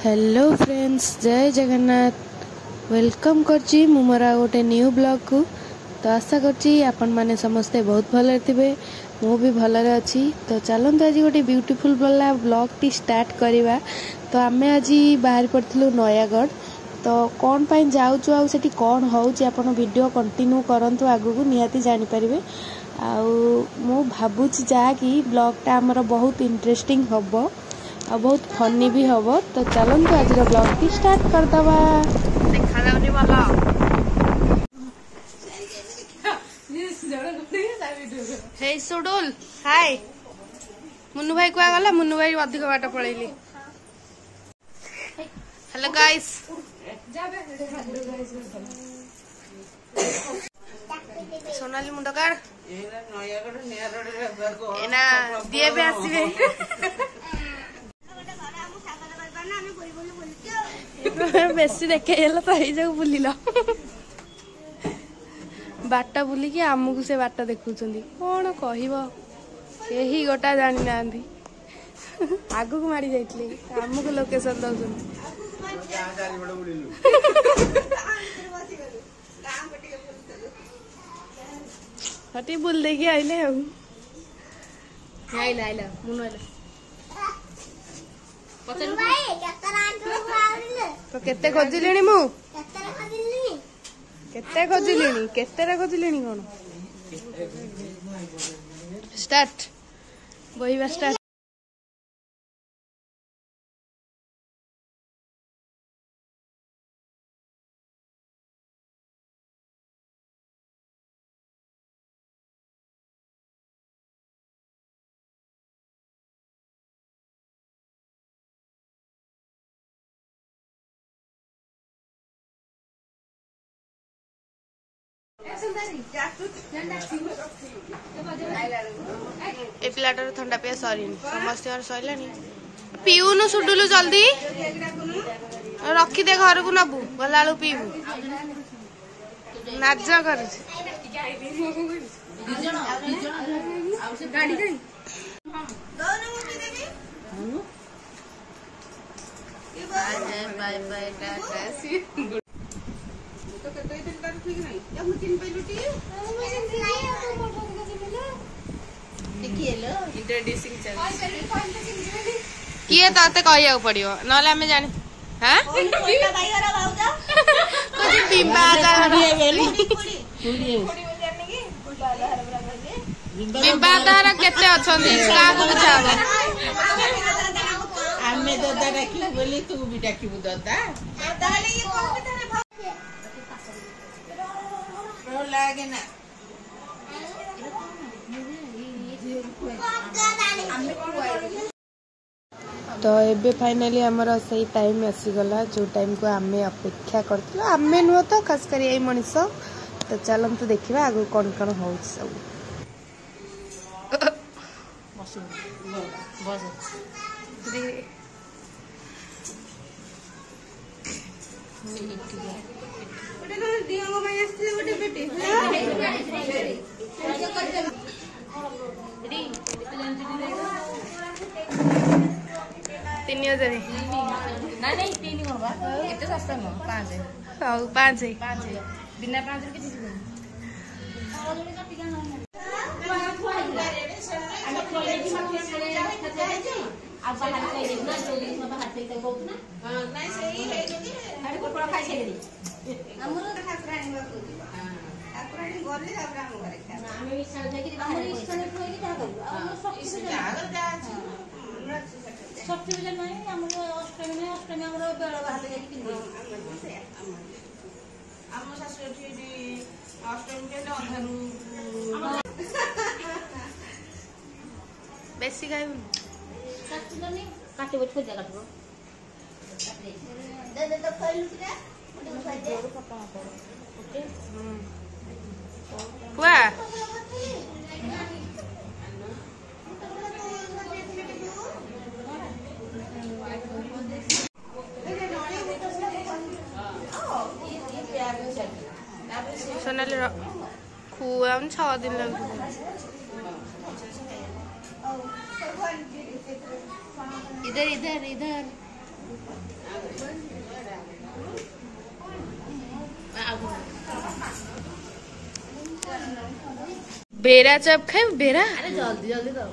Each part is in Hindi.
हेलो फ्रेंड्स, जय जगन्नाथ। वेलकम करची मोरा गोटे न्यू ब्लॉग को। तो आशा करची आपण माने समस्ते बहुत भल थे, मु भी भलरे अच्छी। तो चलते आज गोटे ब्यूटीफुल वाला ब्लॉग टी स्टार्ट करवा। तो आम आज बाहर पड़ू नयागढ़। तो कौन पाई जाऊँ आउ सेठी कौन होउची आपण वीडियो कंटिन्यू करंतु, आगु को निहाती जानि परिबे। आउ मु भाबुची जा कि ब्लॉगटा हमर बहुत इंटरेस्टिंग हबो आ बहुत फनी भी हम। तो चलते आज ब्लॉग की स्टार्ट करदवा। देखा जाउनी वाला हे सुडुल हाय। मुन्नू भाई कुआ गला? मुन्नू भाई अधिक बाट पळैली। हेलो गाइस, सोनाली मुंडकार एना दिए भी आसीबे। बेसी देखे तो बुलिल बाट बुलिकी आमको से बाट देखुं कौन कही गोटा जानी ना आग को मारी जाइए आमको लोकेशन दौरान हटी बुल देकी आइले तो केते खोजिलेनी मु केते खोजिलेनी कौन स्टार्ट बहिबा स्टार्ट। ए पिलाटर ठंडा पिया सरी समस्त सैला पीऊनु सुडुलु जल्दी रखी दे घर को नबू गला पीबू नाच कर बाय बाय टाटा। किए तो कह पड़ो ना आम जाने बिम्बादार केते अछंती काको बुझा आमे दादा डाकिबो बोली तू भी डाकिबो दादा ताले ये कोन के थारे प्रो लागे ना। तो एबे फाइनली हमर सही टाइम आसीगला जो टाइम को आमे अपेक्षा करथिलो आमे नुह तो खास कर ए मनीष। तो चलम तो देखिबा आगु कोन कोन होउछ सब। तीन हजार नहीं तीन एत सस्ता नुह पाँच बिना पाँच बेसी खाइबु काटिबो खोजा काटिबो दे दे तो खइलु रे ओटे खाइ दे ओके कुआ सोनाली खुआ 6 दिन लग इधर इधर इधर बेरा चप खाए बेरा अरे जल्दी जल्दी दो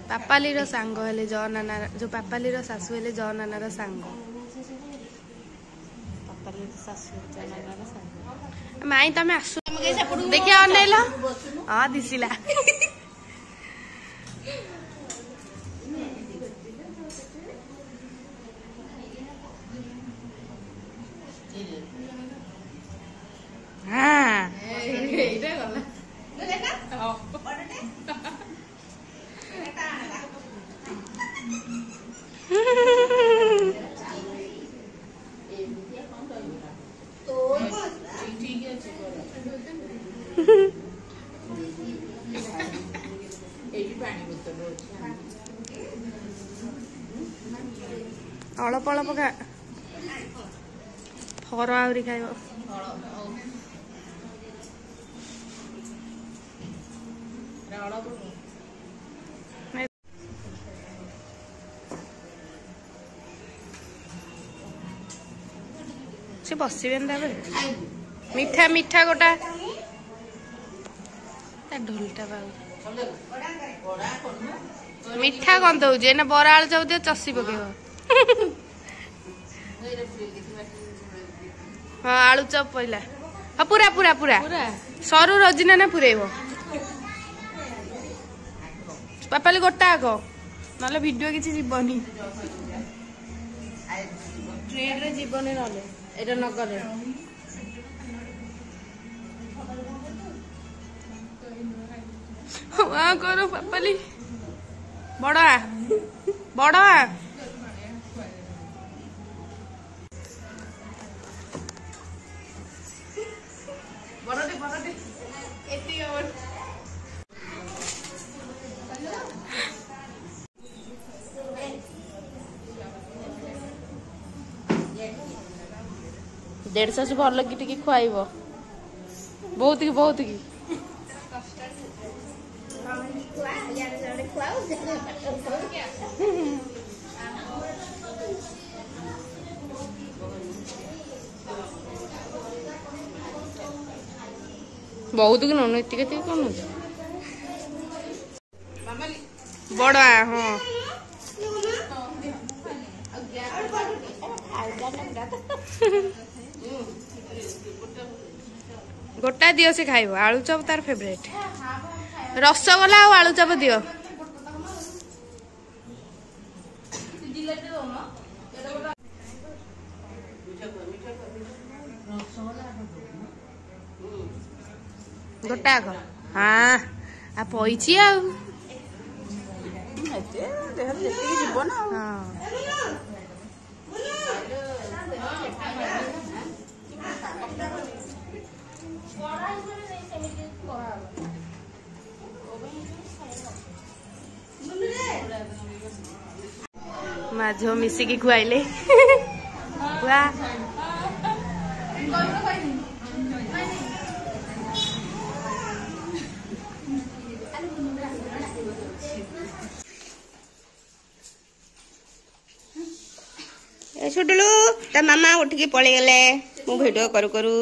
पापाली रो सांग हेले जय नाना जो पापाली रो सासू हेले जय नाना रो सांग पापाली सासू जनाना रो सांग माई तमे आसु देखिया अनेला हां दिसिला हां एइटा गला देखा हां अल्प अल्प खा फर आहरी खाइब से बसबे मीठा मीठा गोटा ढोलटा मीठा कौन दौजे ना बरा आलू चप दियो चसी पकेब हाँ आलू चप पहला हाँ पूरा पूरा पूरा सरू रजिना ना पुरेब पापाली गोटा आग ना वीडियो किसी जीवनी ट्रेन रे जीवनी ना एटा न करे हाँ करो पापाली बड़ा बड़ा देढ़ से भर लगी टी खुआब बहुत की बहुत की नौन इतनी के कौन बड़ा हाँ गोटा दियो से खाइब आलू चप तार फेवरेट रसगोला और आलू चप दियो गोटा आग हाँ आ पैची आ माझो मिसिकी खुआइले छोटलू ता मामा उठिकी पलि गले मु भिडियो करू करू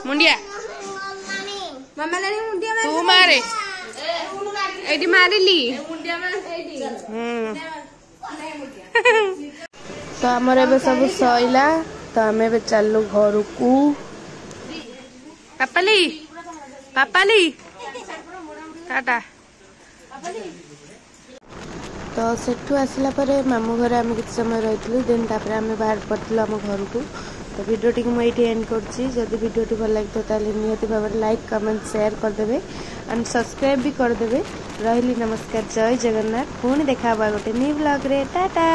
मुंडिया मामा ने मुंडिया तू मारे एडी मारिली तो आमर एबे सब सइला तो आमे एबे चललु घर को पापाली पापाली टाटा तो सेठू आसला परे मामू घर आम किसी समय रही देन तापर आम बाहर पड़ू आम घर को तो वीडियो टी मुझे एंड करछि जदि वीडियो टी भल लगे तो निहती भाव लाइक कमेंट शेयर करदे एंड सब्सक्राइब भी करदे रही नमस्कार जय जगन्नाथ पुणी देखा गोटे न्यू ब्लॉग रे टाटा।